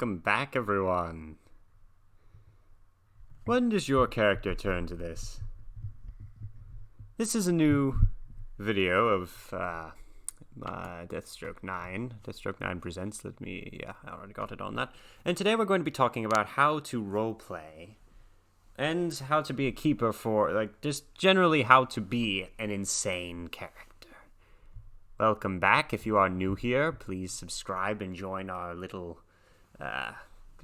Welcome back, everyone. When does your character turn to this? This is a new video of Deathstroke 9. Deathstroke 9 presents. I already got it on that. And today we're going to be talking about how to roleplay and how to be a keeper for, just generally how to be an insane character. Welcome back. If you are new here, please subscribe and join our little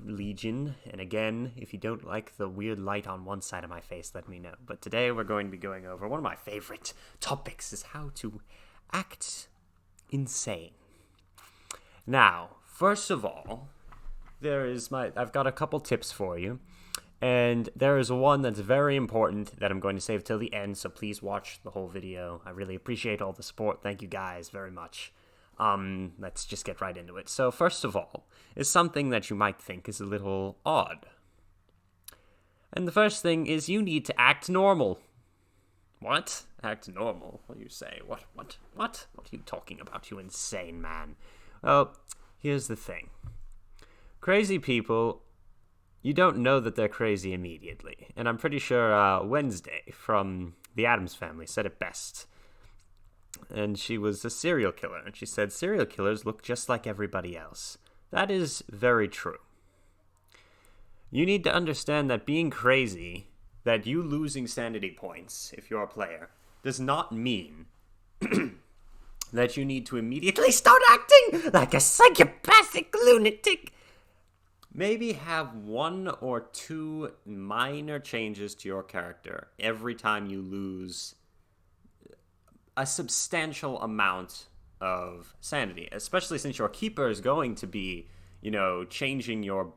legion. And again, if you don't like the weird light on one side of my face, let me know. But today we're going to be going over one of my favorite topics is how to act insane. Now, first of all, I've got a couple tips for you. And there is one that's very important that I'm going to save till the end, so please watch the whole video. I really appreciate all the support. Thank you guys very much. Let's just get right into it. So first of all, is something that you might think is a little odd. And the first thing is you need to act normal. What? Act normal? What do you say? What? What are you talking about, you insane man? Well, here's the thing. Crazy people, you don't know that they're crazy immediately. And I'm pretty sure Wednesday from the Addams Family said it best. And she was a serial killer. And she said, serial killers look just like everybody else. That is very true. You need to understand that being crazy, that you losing sanity points, if you're a player, does not mean that you need to immediately start acting like a psychopathic lunatic. Maybe have one or two minor changes to your character every time you lose a substantial amount of sanity, especially since your keeper is going to be, changing your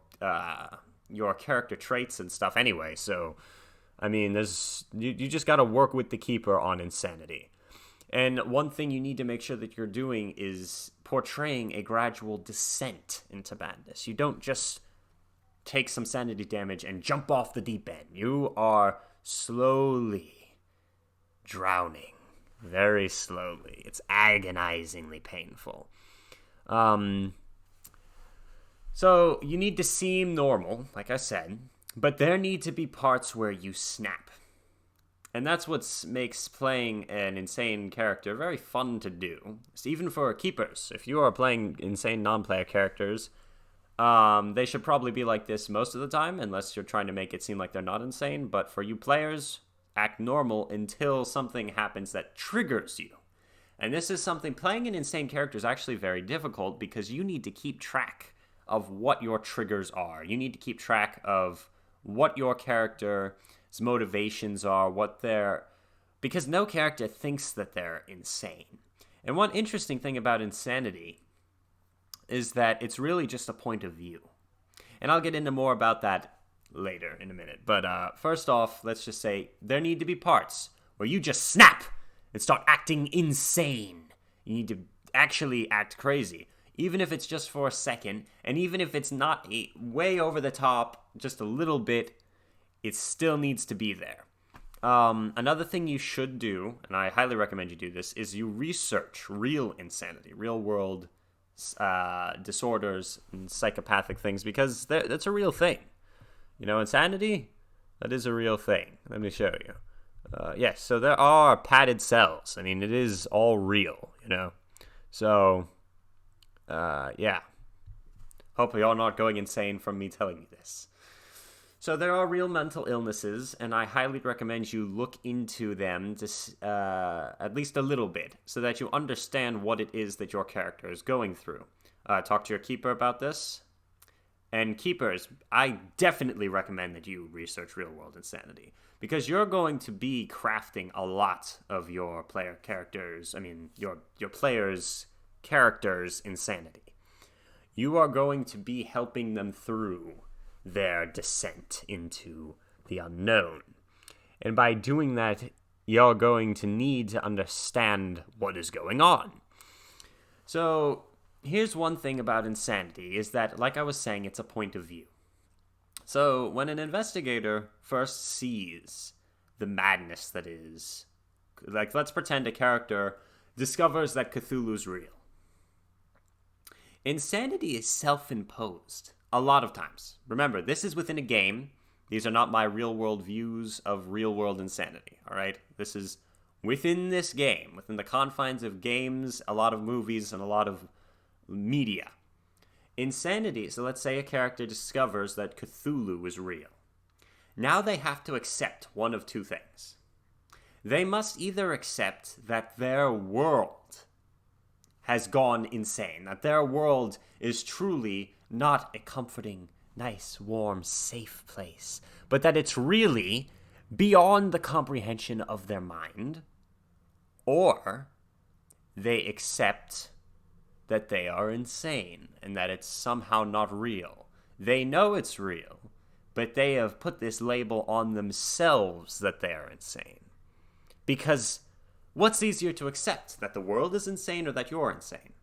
character traits and stuff anyway. So, I mean, you just got to work with the keeper on insanity. And one thing you need to make sure that you're doing is portraying a gradual descent into madness. You don't just take some sanity damage and jump off the deep end. You are slowly drowning. Very slowly. It's agonizingly painful. So you need to seem normal, like I said, but there need to be parts where you snap. And that's what makes playing an insane character very fun to do. Even for keepers. If you are playing insane non-player characters, they should probably be like this most of the time, unless you're trying to make it seem like they're not insane. But for you players, act normal until something happens that triggers you. And this is something, playing an insane character is actually very difficult because you need to keep track of what your triggers are. You need to keep track of what your character's motivations are, because no character thinks that they're insane. And one interesting thing about insanity is that it's really just a point of view. And I'll get into more about that later in a minute. But first off, let's just say there need to be parts where you just snap and start acting insane. You need to actually act crazy, even if it's just for a second, and even if it's not way over the top, just a little bit, it still needs to be there. Another thing you should do, and I highly recommend you do this, is you research real insanity, real world disorders and psychopathic things, because that's a real thing. Insanity, that is a real thing. Let me show you. Yes, so there are padded cells. I mean, it is all real, So, yeah. Hopefully you're not going insane from me telling you this. So there are real mental illnesses, and I highly recommend you look into them at least a little bit, so that you understand what it is that your character is going through. Talk to your keeper about this. And keepers, I definitely recommend that you research real-world insanity, because you're going to be crafting a lot of your players' characters' insanity. You are going to be helping them through their descent into the unknown. And by doing that, you're going to need to understand what is going on. So here's one thing about insanity, is that, like I was saying, it's a point of view. So when an investigator first sees the madness that is, let's pretend a character discovers that Cthulhu's real. Insanity is self-imposed a lot of times. Remember, this is within a game. These are not my real-world views of real-world insanity, all right? This is within this game, within the confines of games, a lot of movies, and a lot of media. Insanity, so let's say a character discovers that Cthulhu is real. Now they have to accept one of two things. They must either accept that their world has gone insane, that their world is truly not a comforting, nice, warm, safe place, but that it's really beyond the comprehension of their mind, or they accept that they are insane and that it's somehow not real. They know it's real, but they have put this label on themselves that they are insane. Because what's easier to accept, that the world is insane or that you're insane?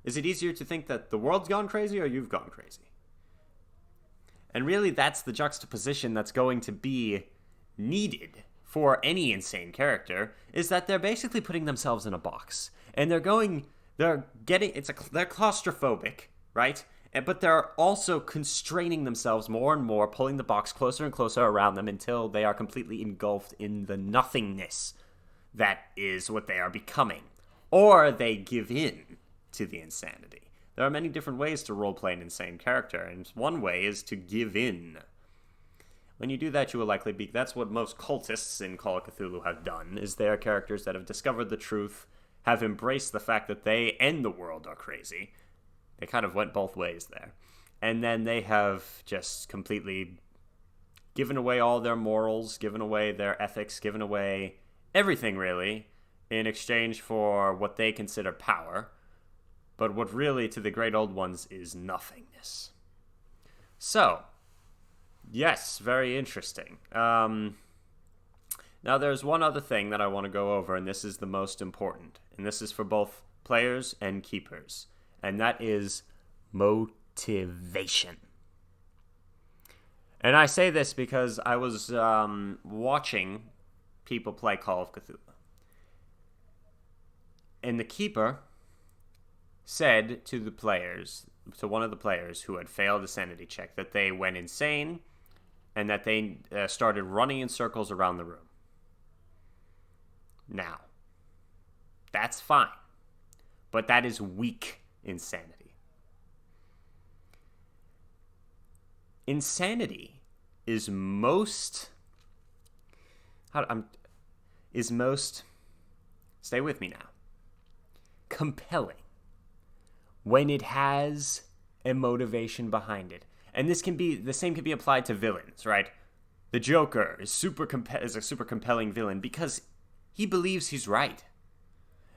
Is it easier to think that the world's gone crazy or you've gone crazy? And really, that's the juxtaposition that's going to be needed for any insane character, is that they're basically putting themselves in a box. And they're claustrophobic, right? But they're also constraining themselves more and more, pulling the box closer and closer around them until they are completely engulfed in the nothingness that is what they are becoming. Or they give in to the insanity. There are many different ways to roleplay an insane character, and one way is to give in. When you do that, you will likely be... That's what most cultists in Call of Cthulhu have done, is they are characters that have discovered the truth, have embraced the fact that they and the world are crazy. They kind of went both ways there. And then they have just completely given away all their morals, given away their ethics, given away everything, really, in exchange for what they consider power. But what really, to the great old ones, is nothingness. So, yes, very interesting. Now, there's one other thing that I want to go over, and this is the most important. And this is for both players and keepers. And that is motivation. And I say this because I was watching people play Call of Cthulhu. And the keeper said to the players, to one of the players who had failed a sanity check, that they went insane and that they started running in circles around the room. Now, that's fine. But that is weak insanity. Insanity is most... Stay with me now. Compelling when it has a motivation behind it. And the same can be applied to villains, right? The Joker is a super compelling villain because he believes he's right.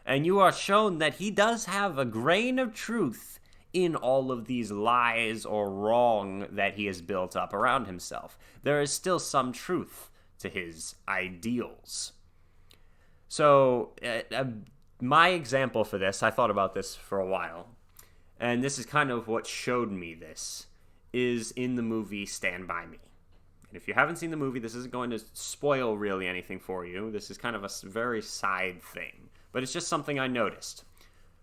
And you are shown that he does have a grain of truth in all of these lies or wrong that he has built up around himself. There is still some truth to his ideals. So, my example for this, I thought about this for a while, and this is kind of what showed me this, is in the movie Stand By Me. And if you haven't seen the movie, this isn't going to spoil really anything for you. This is kind of a very side thing. But it's just something I noticed.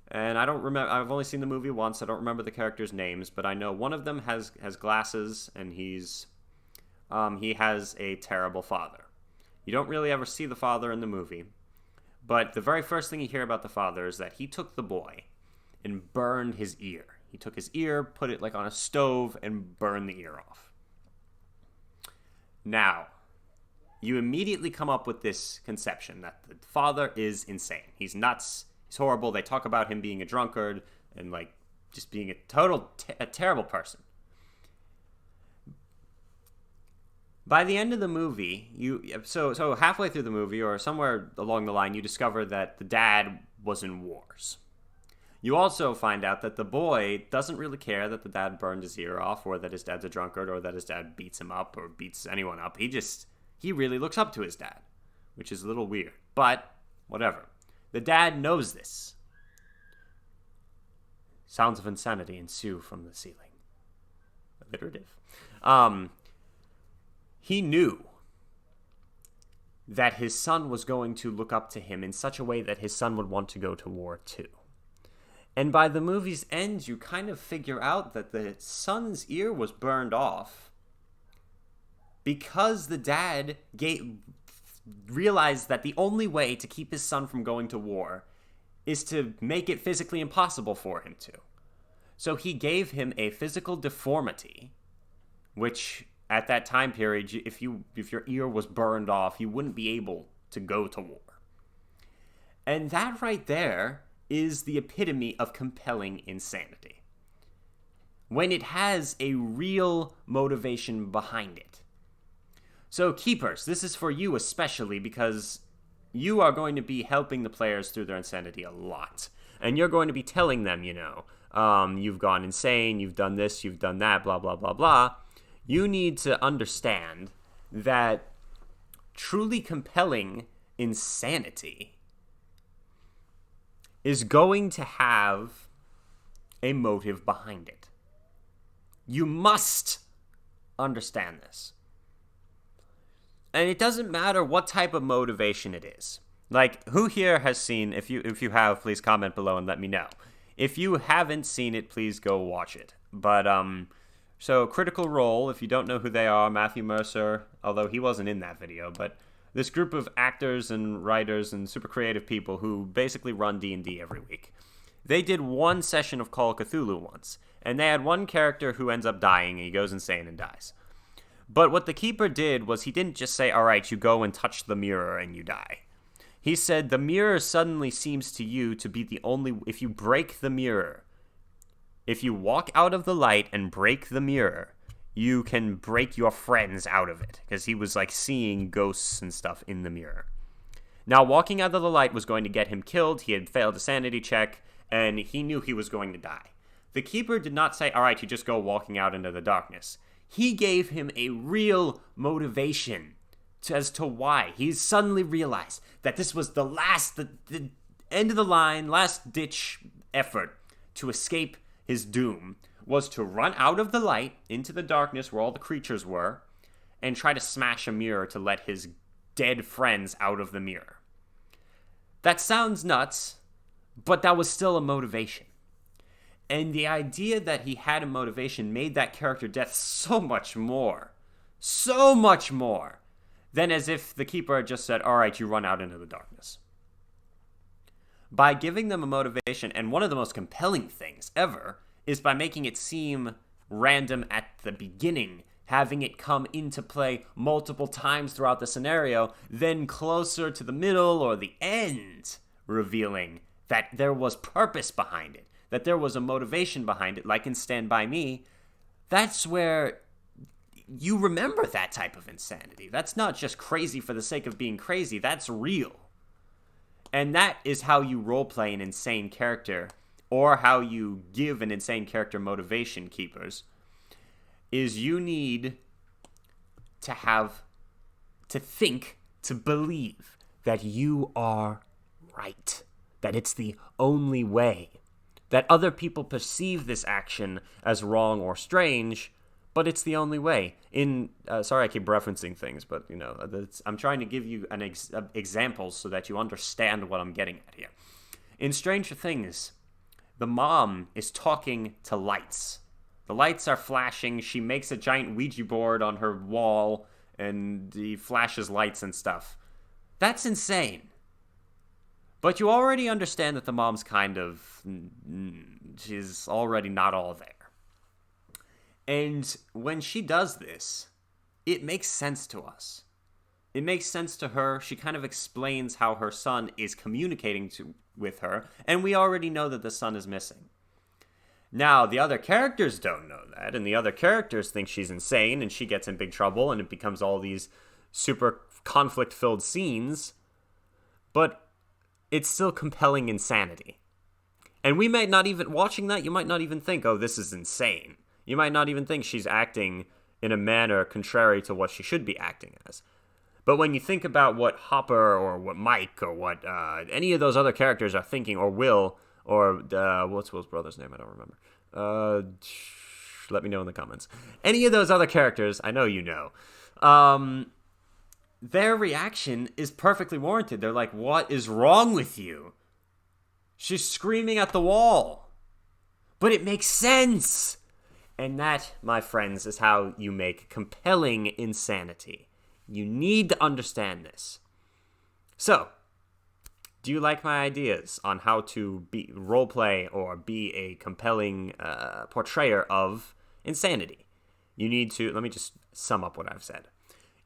And I don't remember, I've only seen the movie once, I don't remember the characters' names, but I know one of them has glasses, and he has a terrible father. You don't really ever see the father in the movie, but the very first thing you hear about the father is that he took the boy and burned his ear. He took his ear, put it like on a stove, and burned the ear off. Now, you immediately come up with this conception that the father is insane. He's nuts. He's horrible. They talk about him being a drunkard and like just being a terrible person. By the end of the movie, so halfway through the movie or somewhere along the line, you discover that the dad was in wars. You also find out that the boy doesn't really care that the dad burned his ear off, or that his dad's a drunkard, or that his dad beats him up or beats anyone up. He really looks up to his dad, which is a little weird, but whatever. The dad knows this. Sounds of insanity ensue from the ceiling. Alliterative. He knew that his son was going to look up to him in such a way that his son would want to go to war too. And by the movie's end, you kind of figure out that the son's ear was burned off because the dad realized that the only way to keep his son from going to war is to make it physically impossible for him to. So he gave him a physical deformity, which at that time period, if your ear was burned off, you wouldn't be able to go to war. And that right there is the epitome of compelling insanity. When it has a real motivation behind it. So, keepers, this is for you especially because you are going to be helping the players through their insanity a lot. And you're going to be telling them, you've gone insane, you've done this, you've done that, blah, blah, blah, blah. You need to understand that truly compelling insanity is going to have a motive behind it. You must understand this. And it doesn't matter what type of motivation it is. Like, who here has seen, if you have, please comment below and let me know. If you haven't seen it, please go watch it. But, so Critical Role, if you don't know who they are, Matthew Mercer, although he wasn't in that video, but this group of actors and writers and super creative people who basically run D&D every week. They did one session of Call of Cthulhu once, and they had one character who ends up dying, and he goes insane and dies. But what the Keeper did was he didn't just say, all right, you go and touch the mirror and you die. He said the mirror suddenly seems to you to be the only, if you break the mirror, if you walk out of the light and break the mirror, you can break your friends out of it. Because he was like seeing ghosts and stuff in the mirror. Now, walking out of the light was going to get him killed. He had failed a sanity check, and he knew he was going to die. The Keeper did not say, all right, you just go walking out into the darkness. He gave him a real motivation as to why. He suddenly realized that this was the end of the line, last ditch effort to escape his doom, was to run out of the light into the darkness where all the creatures were and try to smash a mirror to let his dead friends out of the mirror. That sounds nuts, but that was still a motivation. And the idea that he had a motivation made that character death so much more than as if the Keeper had just said, all right, you run out into the darkness. By giving them a motivation, and one of the most compelling things ever is by making it seem random at the beginning, having it come into play multiple times throughout the scenario, then closer to the middle or the end, revealing that there was purpose behind it, that there was a motivation behind it, like in Stand By Me. That's where you remember that type of insanity. That's not just crazy for the sake of being crazy, that's real. And that is how you roleplay an insane character, or how you give an insane character motivation, Keepers, is you need to think, to believe that you are right, that it's the only way, that other people perceive this action as wrong or strange, but it's the only way. Sorry I keep referencing things, but I'm trying to give you examples so that you understand what I'm getting at here. In Stranger Things, the mom is talking to lights. The lights are flashing. She makes a giant Ouija board on her wall, and he flashes lights and stuff. That's insane. But you already understand that the mom's she's already not all there. And when she does this, it makes sense to us. It makes sense to her. She kind of explains how her son is communicating with her, and we already know that the son is missing. Now, the other characters don't know that, and the other characters think she's insane, and she gets in big trouble, and it becomes all these super conflict-filled scenes, but it's still compelling insanity. And we might not even, watching that, you might not even think, oh, this is insane. You might not even think she's acting in a manner contrary to what she should be acting as. But when you think about what Hopper or what Mike or what any of those other characters are thinking, or Will, or what's Will's brother's name? I don't remember. Let me know in the comments. Any of those other characters, I know you know. Their reaction is perfectly warranted. They're like, what is wrong with you? She's screaming at the wall. but it makes sense. And that, my friends, is how you make compelling insanity. You need to understand this. So, do you like my ideas on how to be roleplay or be a compelling portrayer of insanity? You need to, let me just sum up what I've said.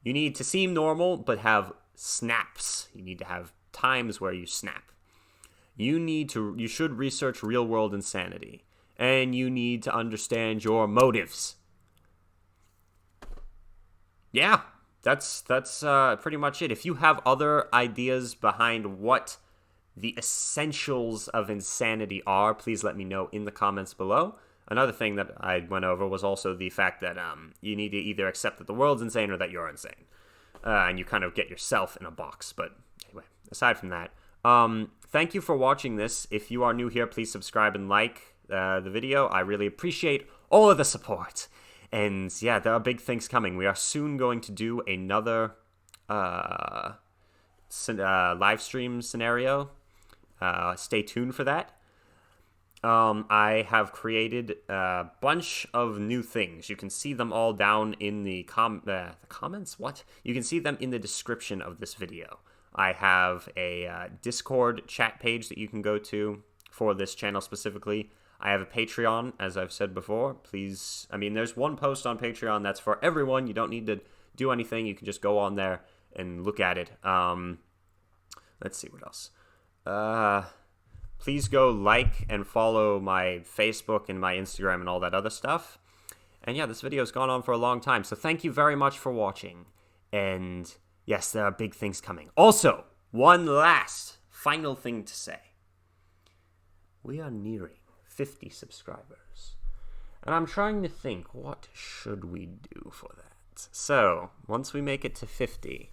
You need to seem normal, but have snaps. You need to have times where you snap. You should research real-world insanity. And you need to understand your motives. Yeah, that's pretty much it. If you have other ideas behind what the essentials of insanity are, please let me know in the comments below. Another thing that I went over was also the fact that you need to either accept that the world's insane or that you're insane. And you kind of get yourself in a box. But anyway, aside from that, thank you for watching this. If you are new here, please subscribe and like the video. I really appreciate all of the support. And yeah, there are big things coming. We are soon going to do another live stream scenario. Stay tuned for that. I have created a bunch of new things. You can see them all down in the comments. What? You can see them in the description of this video. I have a Discord chat page that you can go to for this channel specifically. I have a Patreon, as I've said before. Please, I mean, there's one post on Patreon that's for everyone. You don't need to do anything. You can just go on there and look at it. Let's see what else. Please go like and follow my Facebook and my Instagram and all that other stuff. And yeah, this video has gone on for a long time. So thank you very much for watching. And yes, there are big things coming. Also, one last final thing to say. We are nearing 50 subscribers. And I'm trying to think, what should we do for that? So, once we make it to 50,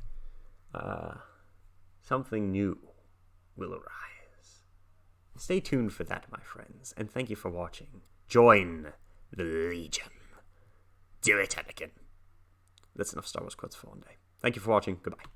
something new will arise. Stay tuned for that, my friends. And thank you for watching. Join the Legion. Do it, Anakin. That's enough Star Wars quotes for one day. Thank you for watching. Goodbye.